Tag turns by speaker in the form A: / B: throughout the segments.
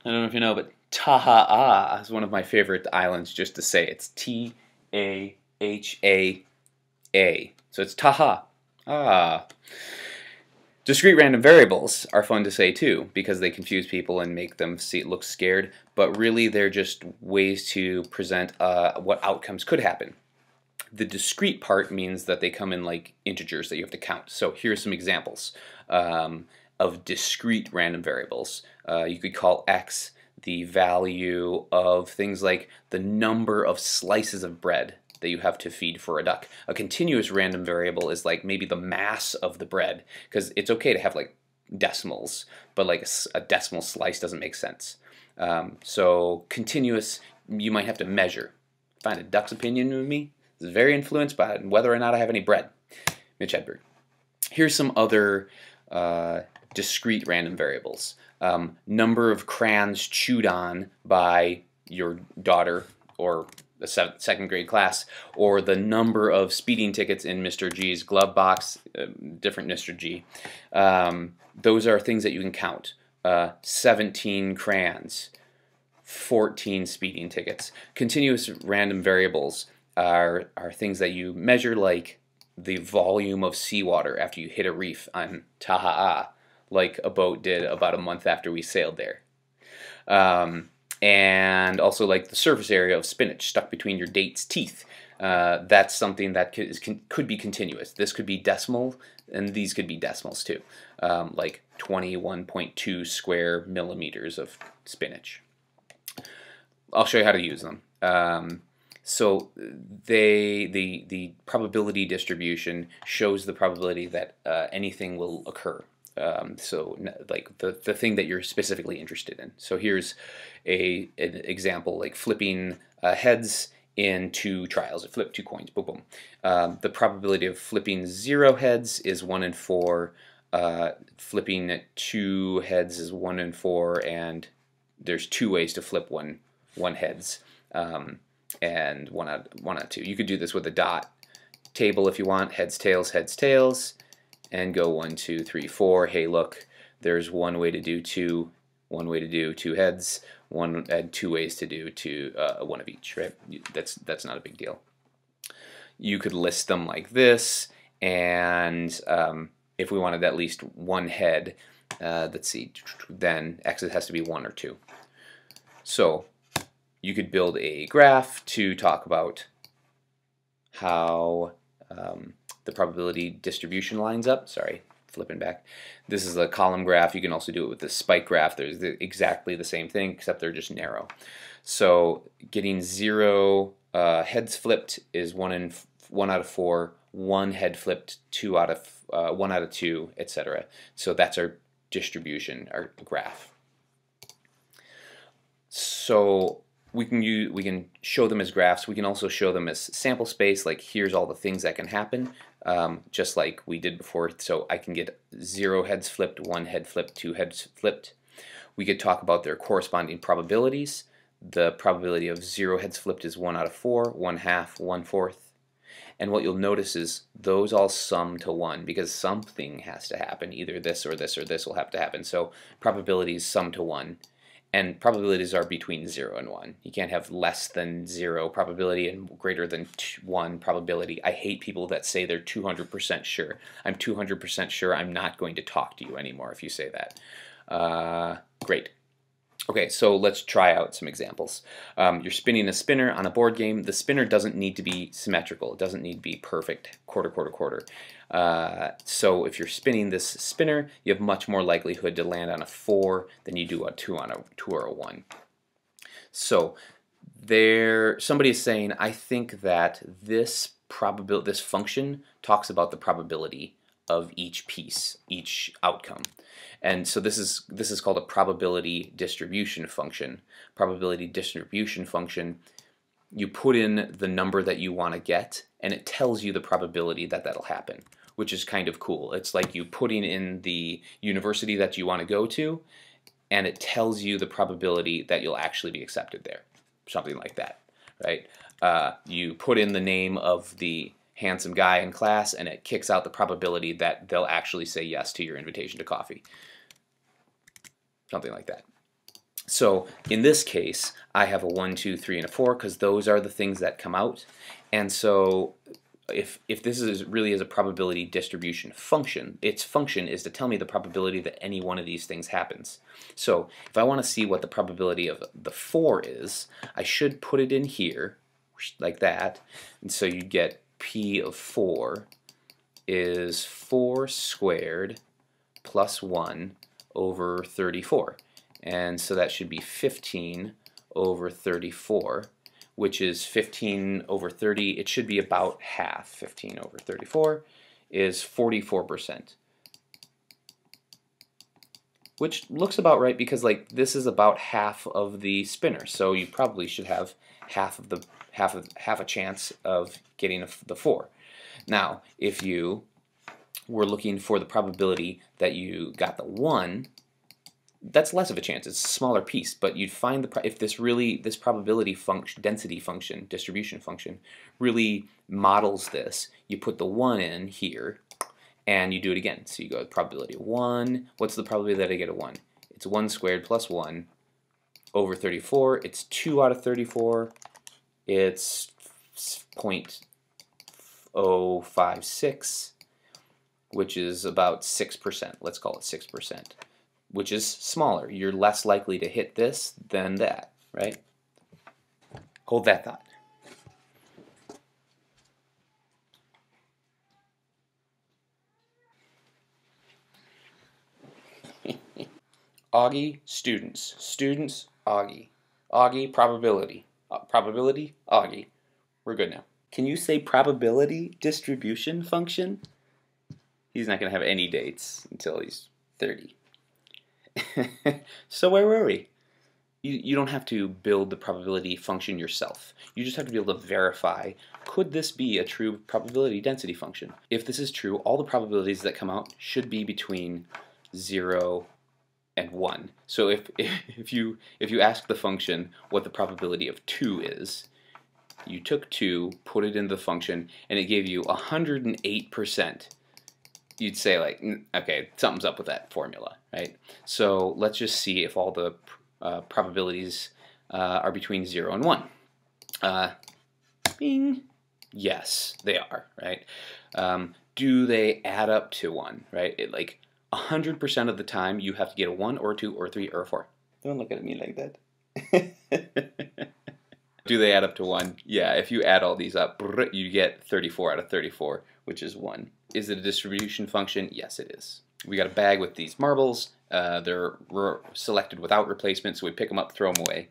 A: I don't know if you know, but Taha'a is one of my favorite islands just to say. It's Tahaa. So it's Taha. Ah. Discrete random variables are fun to say too because they confuse people and make them look scared, but really they're just ways to present what outcomes could happen. The discrete part means that they come in like integers that you have to count. So here's some examples of discrete random variables. You could call x the value of things like the number of slices of bread that you have to feed for a duck. A continuous random variable is like maybe the mass of the bread, because it's okay to have like decimals, but like a decimal slice doesn't make sense. So continuous, you might have to measure. Find a duck's opinion of me is very influenced by whether or not I have any bread. Mitch Hedberg. Here's some other discrete random variables. Number of crayons chewed on by your daughter or the second grade class, or the number of speeding tickets in Mr. G's glove box, different Mr. G. Those are things that you can count. 17 crayons, 14 speeding tickets. Continuous random variables are things that you measure, like the volume of seawater after you hit a reef on Taha'a, like a boat did about a month after we sailed there. And also like the surface area of spinach stuck between your date's teeth. That's something that could be continuous. This could be decimal, and these could be decimals too, like 21.2 square millimeters of spinach. I'll show you how to use them. So the probability distribution shows the probability that anything will occur. So like the thing that you're specifically interested in. So here's an example, like flipping heads in 2 trials. Flip 2 coins, boom, boom. The probability of flipping 0 heads is 1 in 4. Flipping 2 heads is 1 in 4, and there's 2 ways to flip one heads, and one out of 2. You could do this with a dot table if you want. Heads, tails, and go 1, 2, 3, 4. Hey, look, there's one way to do 2, one way to do 2 heads, and 2 ways to do 1 of each. Right? That's not a big deal. You could list them like this, and if we wanted at least 1 head, let's see, then x has to be 1 or 2. So you could build a graph to talk about how the probability distribution lines up. Sorry, flipping back. This is a column graph. You can also do it with the spike graph. There's exactly the same thing, except they're just narrow. So getting 0 heads flipped is 1 out of 4. 1 head flipped 1 out of 2, etc. So that's our distribution, our graph. So we can show them as graphs. We can also show them as sample space, like here's all the things that can happen, just like we did before. So I can get 0 heads flipped, 1 head flipped, 2 heads flipped. We could talk about their corresponding probabilities. The probability of 0 heads flipped is 1 out of 4, 1/2, 1/4. And what you'll notice is those all sum to 1 because something has to happen. Either this or this or this will have to happen. So probabilities sum to 1. And probabilities are between 0 and 1. You can't have less than 0 probability and greater than 1 probability. I hate people that say they're 200% sure. I'm 200% sure I'm not going to talk to you anymore if you say that. Great. Okay, so let's try out some examples. You're spinning a spinner on a board game. The spinner doesn't need to be symmetrical. It doesn't need to be perfect, quarter, quarter, quarter. So if you're spinning this spinner, you have much more likelihood to land on a 4 than you do a 2 or a 1. So somebody is saying, I think that this function talks about the probability of each piece, each outcome. And so this is called a probability distribution function. Probability distribution function, you put in the number that you want to get, and it tells you the probability that that'll happen, which is kind of cool. It's like you putting in the university that you want to go to, and it tells you the probability that you'll actually be accepted there, something like that, right? You put in the name of the handsome guy in class, and it kicks out the probability that they'll actually say yes to your invitation to coffee. Something like that. So in this case, I have a 1, 2, 3, and a 4 because those are the things that come out. And so if this is really is a probability distribution function, its function is to tell me the probability that any one of these things happens. So if I want to see what the probability of the 4 is, I should put it in here like that. And so you get P of 4 is 4 squared plus 1 over 34. And so that should be 15 over 34, which is 15 over 30. It should be about half. 15 over 34 is 44%, which looks about right because like this is about half of the spinner, so you probably should have half a chance of getting the 4. Now, if you were looking for the probability that you got the 1, that's less of a chance. It's a smaller piece, but you'd find if this probability function, density function, distribution function, really models this. You put the 1 in here, and you do it again. So you go probability of 1. What's the probability that I get a 1? It's 1 squared plus 1 over 34. It's 2 out of 34. It's 0.056, which is about 6%. Let's call it 6%. Which is smaller. You're less likely to hit this than that, right? Hold that thought. Augie, students. Students, Augie. Augie, probability. Probability, Augie. We're good now. Can you say probability distribution function? He's not going to have any dates until he's 30. So where were we? You don't have to build the probability function yourself. You just have to be able to verify, could this be a true probability density function? If this is true, all the probabilities that come out should be between 0 and 1. So if you ask the function what the probability of 2 is, you took 2, put it into the function, and it gave you 108%. You'd say like, okay, something's up with that formula, right? So let's just see if all the probabilities are between 0 and 1. Bing. Yes, they are, right? Do they add up to 1, right? Like 100% of the time you have to get a 1 or a 2 or a 3 or a 4. Don't look at me like that. Do they add up to 1? Yeah, if you add all these up, you get 34 out of 34, which is 1. Is it a distribution function? Yes, it is. We got a bag with these marbles. They're selected without replacement, so we pick them up, throw them away.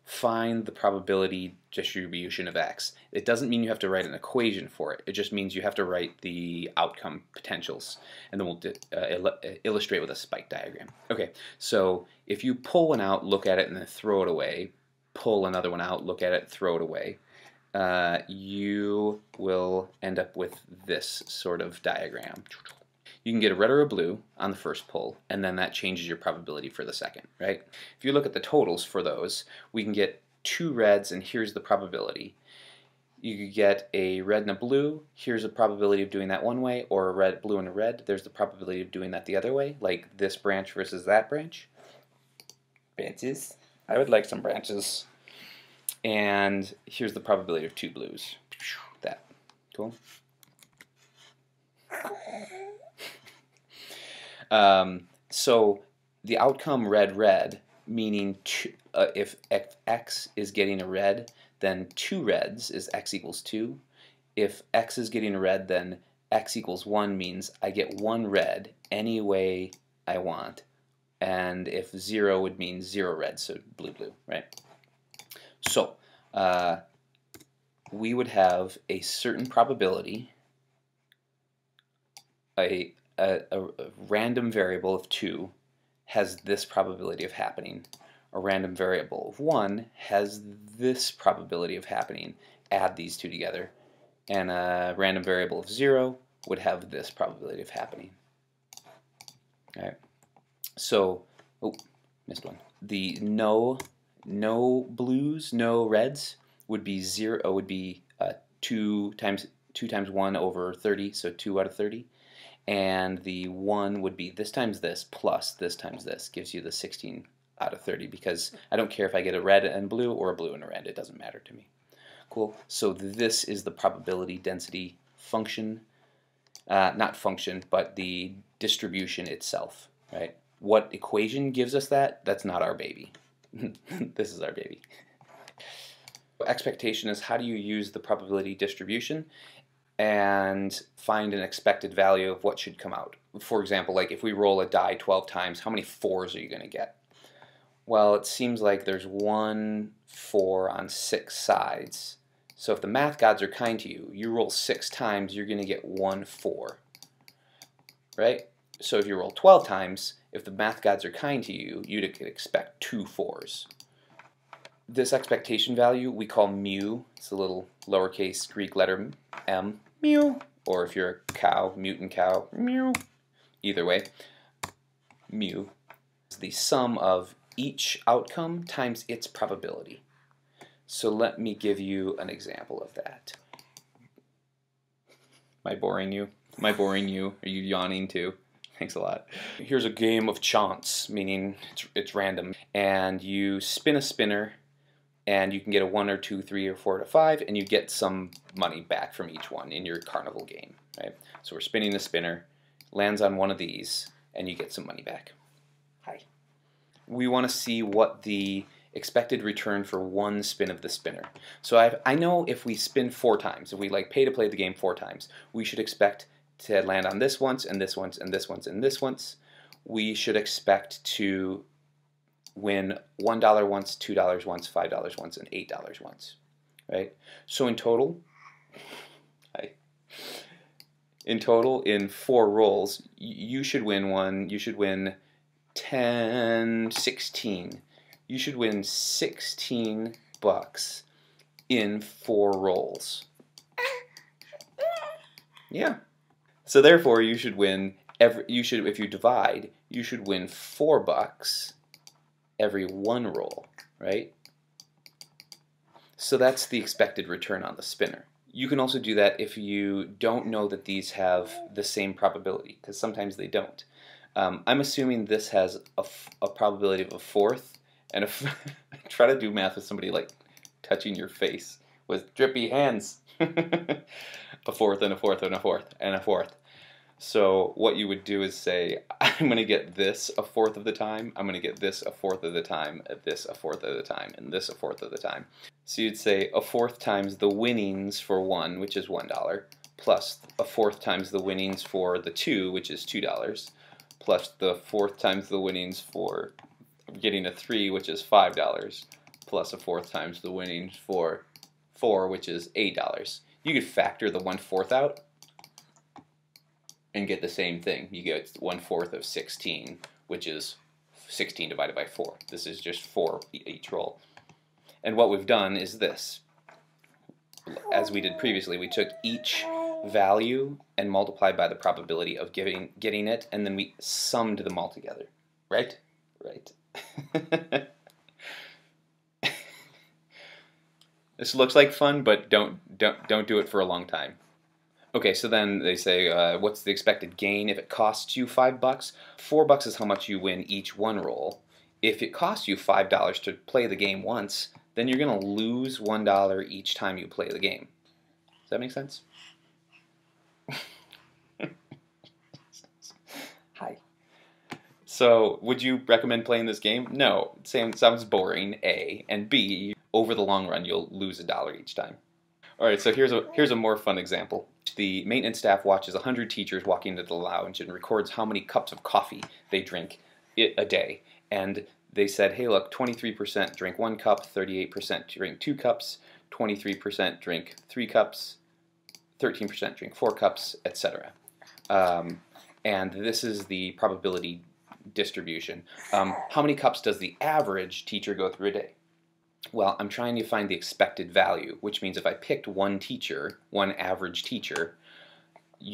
A: Find the probability distribution of x. It doesn't mean you have to write an equation for it. It just means you have to write the outcome potentials, and then we'll illustrate with a spike diagram. Okay, so if you pull one out, look at it, and then throw it away, pull another one out, look at it, throw it away, you will end up with this sort of diagram. You can get a red or a blue on the first pull, and then that changes your probability for the second, right? If you look at the totals for those, we can get 2 reds, and here's the probability. You could get a red and a blue, here's the probability of doing that one way, or a red, blue, and a red, there's the probability of doing that the other way, like this branch versus that branch. Branches? I would like some branches. And here's the probability of 2 blues. That. Cool? So the outcome red, meaning if x is getting a red, then 2 reds is x equals 2. If x is getting a red, then x equals 1 means I get 1 red any way I want. And if 0 would mean 0 red, so blue, right? So we would have a certain probability, a random variable of 2 has this probability of happening. A random variable of 1 has this probability of happening. Add these two together. And a random variable of 0 would have this probability of happening. All right. So, oh, missed one. The no blues, no reds would be 0. Would be 2 times 1 over 30, so 2 out of 30. And the 1 would be this times this plus this times this, gives you the 16 out of 30 because I don't care if I get a red and blue or a blue and a red. It doesn't matter to me. Cool. So this is the probability density function. Not function, but the distribution itself, right? What equation gives us that? That's not our baby. This is our baby. Expectation is how do you use the probability distribution and find an expected value of what should come out. For example, like if we roll a die 12 times, how many 4s are you going to get? Well, it seems like there's 1 4 on 6 sides. So if the math gods are kind to you, you roll 6 times, you're going to get 1 4. Right? So if you roll 12 times, if the math gods are kind to you, you'd expect 2 4s. This expectation value we call mu. It's a little lowercase Greek letter m, mu. Or if you're a cow, mutant cow, mu. Either way, mu is the sum of each outcome times its probability. So let me give you an example of that. Am I boring you? Am I boring you? Are you yawning too? Thanks a lot. Here's a game of chance, meaning it's random. And you spin a spinner, and you can get a 1 or 2, 3 or 4 to 5, and you get some money back from each one in your carnival game. Right? So we're spinning the spinner, lands on one of these, and you get some money back. Hi. We want to see what the expected return for one spin of the spinner. So I know if we spin 4 times, if we like pay to play the game 4 times, we should expect to land on this once, and this once, and this once, and this once. We should expect to win $1 once, $2 once, $5 once, and $8 once. Right? So in total, in 4 rolls, you should win one, you should win 10, 16. You should win $16 in 4 rolls. Yeah. So therefore, you should win if you divide, you should win $4 every 1 roll, right? So that's the expected return on the spinner. You can also do that if you don't know that these have the same probability, because sometimes they don't. I'm assuming this has a probability of a 4th, and try to do math with somebody like touching your face with drippy hands. A 4th and a 4th and a 4th and a 4th. So what you would do is say, I'm going to get this a 4th of the time, I'm going to get this a 4th of the time, this a 4th of the time, and this a 4th of the time. So you'd say a 4th times the winnings for 1, which is $1, plus a 4th times the winnings for the 2, which is $2, plus the 4th times the winnings for getting a 3, which is $5, plus a 4th times the winnings for 4, which is $8. You could factor the 1/4 out and get the same thing. You get 1/4 of 16, which is 16 divided by 4. This is just 4 each roll. And what we've done is this. As we did previously, we took each value and multiplied by the probability of getting it, and then we summed them all together. Right? Right. This looks like fun, but don't do it for a long time. Okay, so then they say, what's the expected gain if it costs you $5? $4 is how much you win each 1 roll. If it costs you $5 to play the game once, then you're going to lose $1 each time you play the game. Does that make sense? Hi. So, would you recommend playing this game? No. Sounds boring, A. And B, over the long run, you'll lose $1 each time. Alright, so here's a more fun example. The maintenance staff watches 100 teachers walking into the lounge and records how many cups of coffee they drink a day. And they said, hey look, 23% drink 1 cup, 38% drink 2 cups, 23% drink 3 cups, 13% drink 4 cups, etc. And this is the probability distribution. How many cups does the average teacher go through a day? Well, I'm trying to find the expected value, which means if I picked one teacher, one average teacher,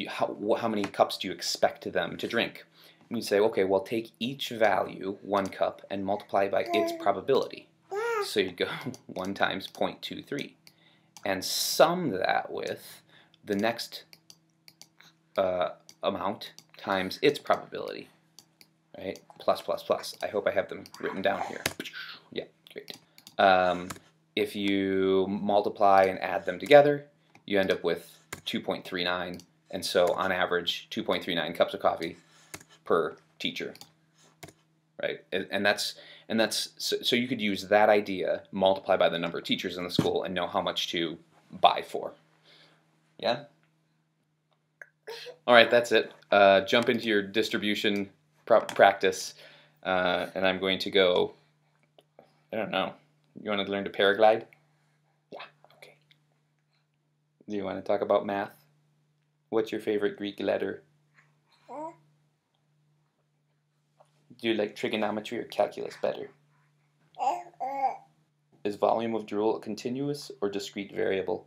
A: how many cups do you expect them to drink? And you say, okay, well, take each value, 1 cup, and multiply by its probability. So you go 1 times 0.23, and sum that with the next amount times its probability. right? Plus, plus, plus. I hope I have them written down here. Yeah, great. If you multiply and add them together, you end up with 2.39, and so on average, 2.39 cups of coffee per teacher, right? And that's so you could use that idea, multiply by the number of teachers in the school, and know how much to buy for. Yeah. All right, that's it. Jump into your distribution practice, and I'm going to go. I don't know. You want to learn to paraglide? Yeah. Okay. Do you want to talk about math? What's your favorite Greek letter? Do you like trigonometry or calculus better? Is volume of drool a continuous or discrete variable?